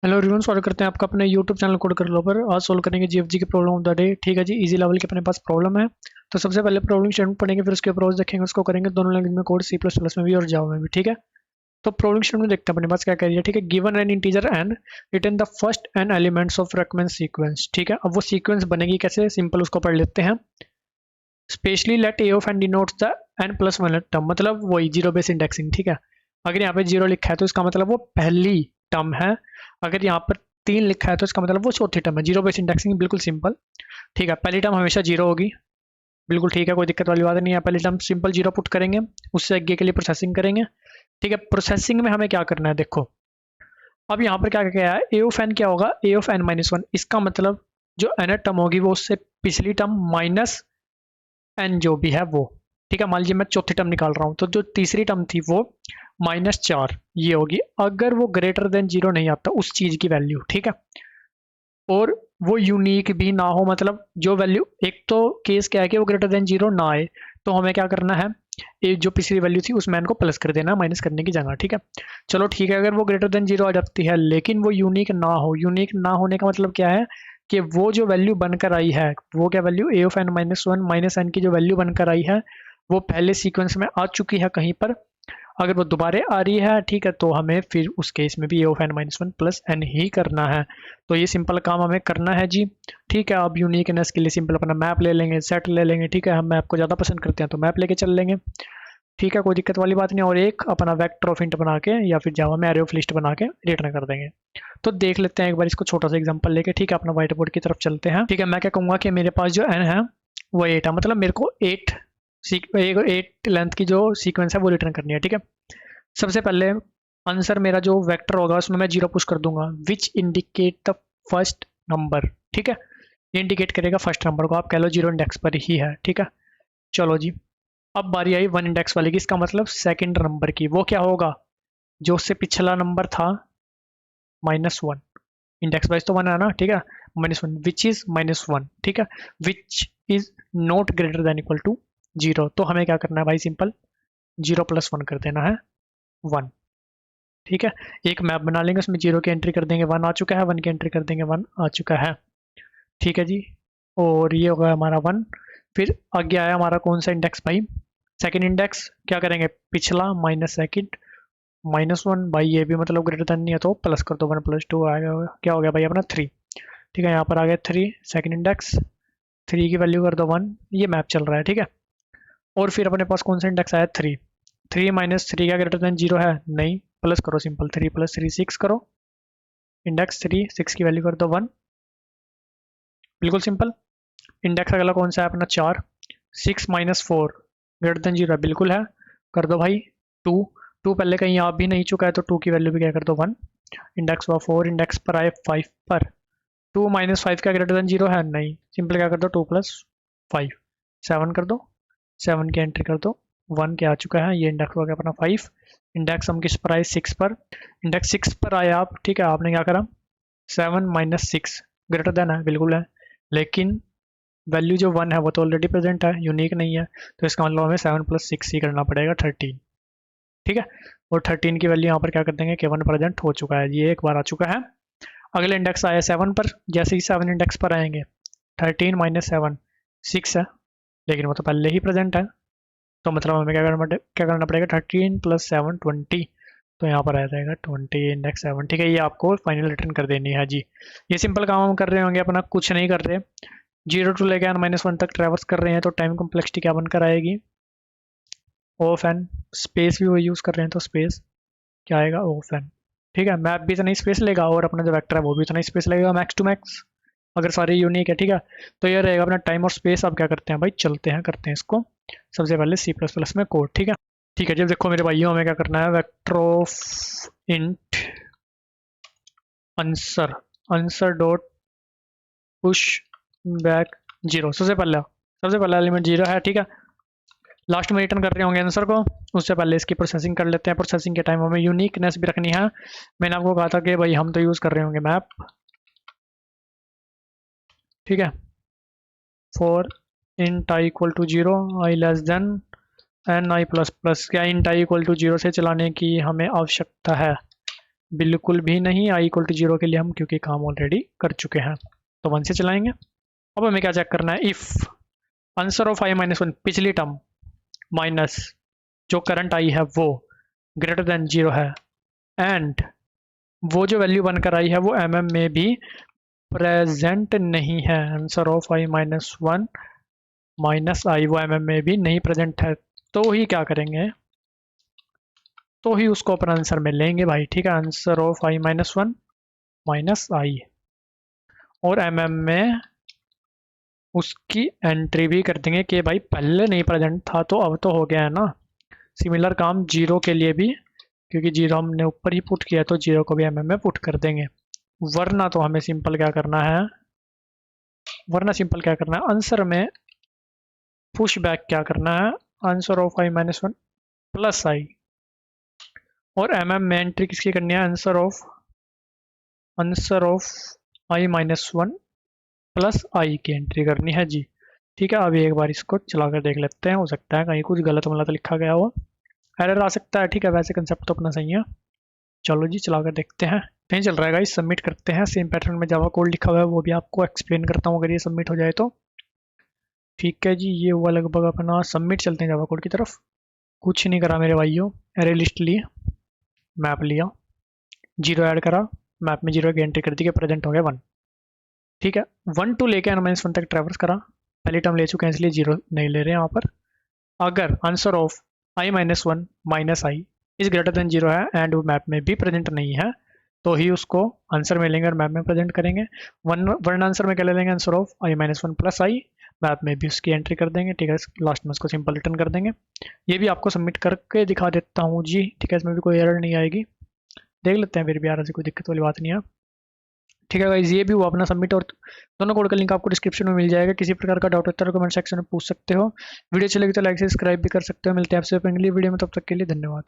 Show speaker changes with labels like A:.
A: Hello everyone, स्वागत करते हैं आपका अपने यूट्यूब चैनल कोड कर लो पर। आज सोल्व करेंगे जीएफजी की प्रॉब्लम ऑफ द डे। ठीक है जी, इजी लेवल की अपने पास प्रॉब्लम है। तो सबसे पहले प्रॉब्लम स्टेटमेंट पढ़ेंगे, फिर उसके अप्रोच देखेंगे, उसको करेंगे दोनों लैंग्वेज में कोड, सी प्लस प्लस में भी और जावा में भी। ठीक है, तो प्रॉब्लम स्टेटमेंट देखते हैं अपने पास क्या कह रही है। ठीक है, given an integer N, return the first N elements of Recaman's sequence. ठीक है, अब वो सीक्वेंस बनेगी कैसे, सिंपल उसको पढ़ लेते हैं। Specially let a of n denotes the n plus one term, मतलब वही जीरो बेस इंडेक्सिंग। ठीक है, अगर यहाँ पे जीरो लिखा है तो इसका मतलब वो पहली टर्म है, अगर यहाँ पर तीन लिखा है तो इसका मतलब वो चौथी टर्म है। जीरो बेस इंडेक्सिंग बिल्कुल सिंपल। ठीक है, पहली टर्म हमेशा जीरो होगी, बिल्कुल ठीक है, कोई दिक्कत वाली बात नहीं है। पहली टर्म सिंपल जीरो पुट करेंगे, उससे आगे के लिए प्रोसेसिंग करेंगे। ठीक है, प्रोसेसिंग में हमें क्या करना है, देखो अब यहाँ पर क्या क्या है, ए ऑफ एन क्या होगा, ए ऑफ एन माइनस वन। इसका मतलब जो एन टर्म होगी वो उससे पिछली टर्म माइनस एन जो भी है वो। ठीक है, मान लीजिए मैं चौथी टर्म निकाल रहा हूँ, तो जो तीसरी टर्म थी वो माइनस चार ये होगी, अगर वो ग्रेटर देन जीरो नहीं आता उस चीज की वैल्यू। ठीक है, और वो यूनिक भी ना हो, मतलब जो वैल्यू, एक तो केस क्या है कि वो ग्रेटर देन जीरो ना आए, तो हमें क्या करना है, एक जो पिछली वैल्यू थी उस मैन को प्लस कर देना माइनस करने की जगह। ठीक है, चलो ठीक है, अगर वो ग्रेटर देन जीरो आ जाती है लेकिन वो यूनिक ना हो, यूनिक ना होने का मतलब क्या है कि वो जो वैल्यू बनकर आई है, वो क्या value, a of N minus one minus n की जो वैल्यू बनकर आई है वो पहले सीक्वेंस में आ चुकी है कहीं पर, अगर वो दोबारा आ रही है, ठीक है, तो हमें फिर उस केस में भी A of N minus one plus N ही करना है। तो ये सिंपल काम हमें करना है जी। ठीक है, अब यूनिकनेस के लिए सिंपल अपना मैप ले लेंगे, सेट ले लेंगे। ठीक है, हम मैप को ज़्यादा पसंद करते हैं तो मैप लेके चल लेंगे। ठीक है, कोई दिक्कत वाली बात नहीं। और एक अपना वेक्टर ऑफ इंट बना के या फिर जावा में एरे ऑफ लिस्ट बना के रिटर्न कर देंगे। तो देख लेते हैं एक बार इसको छोटा सा एग्जांपल लेके। ठीक है, अपना व्हाइट बोर्ड की तरफ चलते हैं। ठीक है, मैं क्या कहूँगा कि मेरे पास जो एन है वो एट है, मतलब मेरे को एट लेंथ की जो सीक्वेंस है वो रिटर्न करनी है। ठीक है, सबसे पहले आंसर मेरा जो वेक्टर होगा उसमें मैं जीरो पुश कर दूंगा, which indicate the first number. ठीक है, ये इंडिकेट करेगा फर्स्ट नंबर को, आप कह लो जीरो इंडेक्स पर ही है। ठीक है, चलो जी, अब बारी आई वन इंडेक्स वाले की, इसका मतलब सेकंड नंबर की। वो क्या होगा, जो उससे पिछला नंबर था माइनस वन, इंडेक्स वाइज तो वन है ना। ठीक है, minus one which is minus one. ठीक है, which is not greater than equal to zero. तो हमें क्या करना है भाई, सिंपल जीरो प्लस वन कर देना है वन। ठीक है, एक मैप बना लेंगे, उसमें जीरो की एंट्री कर देंगे, वन आ चुका है, वन की एंट्री कर देंगे, वन आ चुका है। ठीक है जी, और ये होगा हमारा वन। फिर आगे आया हमारा कौन सा इंडेक्स भाई, सेकंड इंडेक्स। क्या करेंगे, पिछला माइनस सेकंड माइनस वन भाई, ये भी मतलब ग्रेटर देन नहीं है तो प्लस कर दो, वन प्लस टू आ गया, क्या हो गया भाई अपना थ्री। ठीक है, यहाँ पर आ गया थ्री, सेकंड इंडेक्स, थ्री की वैल्यू कर दो वन, ये मैप चल रहा है। ठीक है, और फिर अपने पास कौन सा इंडेक्स आया, थ्री। थ्री माइनस थ्री क्या ग्रेटर देन जीरो है, नहीं, प्लस करो simple, three plus three six करो, इंडेक्स थ्री, सिक्स की वैल्यू कर दो वन, बिल्कुल सिंपल। इंडेक्स अगला कौन सा है अपना, चार, six minus four greater than zero है, बिल्कुल है, कर दो भाई टू। टू पहले कहीं आ भी नहीं चुका है तो टू की वैल्यू भी क्या कर दो वन। इंडेक्स हुआ फोर, इंडेक्स पर आए फाइव पर, टू माइनस फाइव क्या ग्रेटर देन जीरो है, नहीं, सिंपल क्या कर दो टू प्लस फाइव, सेवन कर दो, सेवन की एंट्री कर दो, वन के आ चुका है, ये इंडेक्स हो गया अपना फाइव। इंडेक्स हम किस पर आए, सिक्स पर, इंडेक्स सिक्स पर आए आप। ठीक है, आपने क्या करा, seven minus six greater than है, बिल्कुल है, लेकिन वैल्यू जो वन है वो तो ऑलरेडी प्रेजेंट है, यूनिक नहीं है, तो इसका मतलब हमें सेवन प्लस सिक्स ही करना पड़ेगा, थर्टीन। ठीक है, और थर्टीन की वैल्यू यहाँ पर क्या कर देंगे कि वन प्रेजेंट हो चुका है, ये एक बार आ चुका है। अगले इंडेक्स आया सेवन पर, जैसे ही सेवन इंडेक्स पर आएंगे, थर्टीन माइनस सेवन सिक्स है, लेकिन वो तो पहले ही प्रेजेंट है, तो मतलब हमें क्या करना पड़ेगा, थर्टीन प्लस सेवन ट्वेंटी, तो यहाँ पर आ जाएगा ट्वेंटी इंडेक्स सेवन। ठीक है, ये आपको फाइनल रिटर्न कर देनी है जी। ये सिंपल काम हम कर रहे होंगे, अपना कुछ नहीं कर रहे, जीरो टू लेके एन माइनस वन तक ट्रेवर्स कर रहे हैं, तो टाइम कॉम्प्लेक्सिटी क्या बनकर आएगी, ऑफ एन, स्पेस भी वो यूज़ कर रहे हैं तो स्पेस क्या आएगा, ऑफ एन। ठीक है, मैप भी इतना ही स्पेस लेगा और अपना जो वेक्टर है वो भी इतना ही स्पेस लगेगा, मैक्स टू मैक्स, अगर सारे यूनिक है। ठीक है, तो ये रहेगा अपना टाइम और स्पेस। आप क्या करते हैं भाई, चलते हैं करते हैं इसको, सबसे पहले सी प्लस प्लस में कोड। ठीक है, ठीक है, जब देखो मेरे भाइयों, हमें क्या करना है, vector of int answer, answer dot push back zero. सबसे पहला एलिमेंट जीरो है। ठीक है, लास्ट में रिटर्न कर रहे होंगे आंसर को, उससे पहले इसकी प्रोसेसिंग कर लेते हैं। प्रोसेसिंग के टाइम हमें यूनिकनेस भी रखनी है। मैंने आपको कहा था कि भाई हम तो यूज़ कर रहे होंगे मैप। ठीक है, for int I equal to zero, I less than N I plus plus, क्या int I equal to zero से चलाने की हमें आवश्यकता है, बिल्कुल भी नहीं, i इक्वल टू 0 के लिए हम क्योंकि काम ऑलरेडी कर चुके हैं, तो 1 से चलाएंगे। अब हमें क्या चेक करना है, if answer of i minus one पिछली टर्म माइनस जो करंट i है वो ग्रेटर देन 0 है, एंड वो जो वैल्यू बनकर आई है वो mm में भी प्रेजेंट नहीं है। Answer of i minus one minus I वो mm में भी नहीं प्रेजेंट है, तो ही क्या करेंगे, तो ही उसको अपन आंसर में लेंगे भाई, ठीक है। Answer of i minus one minus I, और mm में उसकी एंट्री भी कर देंगे कि भाई पहले नहीं प्रेजेंट था तो अब तो हो गया है ना। सिमिलर काम 0 के लिए भी, क्योंकि 0 हमने ऊपर ही पुट किया तो 0 को भी mm में पुट कर देंगे। वरना तो हमें सिंपल क्या करना है, आंसर में पुश बैक क्या करना है, answer of i minus one plus I, और mm में एंट्री किसकी करनी है, answer of i minus one plus I की एंट्री करनी है जी, ठीक है। अभी एक बार इसको चलाकर देख लेते हैं, हो सकता है कहीं कुछ गलत मतलब लिखा गया हो, एरर आ सकता है, ठीक है। वैसे कंसेप्ट तो अपना सही है, चलो जी चलाकर देखते हैं। नहीं चल रहा है गाइस, सबमिट करते हैं। सेम पैटर्न में जावा कोड लिखा हुआ है वो भी आपको एक्सप्लेन करता हूँ अगर ये सबमिट हो जाए तो, ठीक है जी। ये हुआ लगभग अपना सबमिट, चलते हैं जावा कोड की तरफ। कुछ नहीं करा मेरे भाइयों, एरे लिस्ट ली, मैप लिया, 0 ऐड करा, मैप में 0 की एंट्री कर दी कि प्रेजेंट हो गया 1, ठीक है। 1 टू लेके n-1 तक ट्रैवर्स करा, पहली टर्म ले चुके हैं इसलिए 0 नहीं ले रहे हैं यहाँ पर। अगर answer of i minus one minus I is greater than 0 है एंड वो मैप में भी प्रेजेंट नहीं है, तो ही उसको आंसर में लेंगे और मैप में प्रेजेंट करेंगे। वन आंसर में क्या ले लेंगे, answer of i minus one plus I, map में भी उसकी एंट्री कर देंगे, ठीक है। लास्ट में उसको सिंपल रिटर्न कर देंगे। ये भी आपको सबमिट करके दिखा देता हूँ जी, ठीक है। इसमें भी कोई एरर नहीं आएगी, देख लेते हैं फिर भी यार, ऐसी कोई दिक्कत वाली बात नहीं है, ठीक है गाइस। ये भी हुआ अपना सबमिट, और दोनों कोड का लिंक आपको डिस्क्रिप्शन में मिल जाएगा। किसी प्रकार का डाउट होता है तो कमेंट सेक्शन में पूछ सकते हो। वीडियो चलेगी तो लाइक सब्सक्राइब भी कर सकते हो। मिलते हैं आपसे अगली वीडियो में, तब तक के लिए धन्यवाद।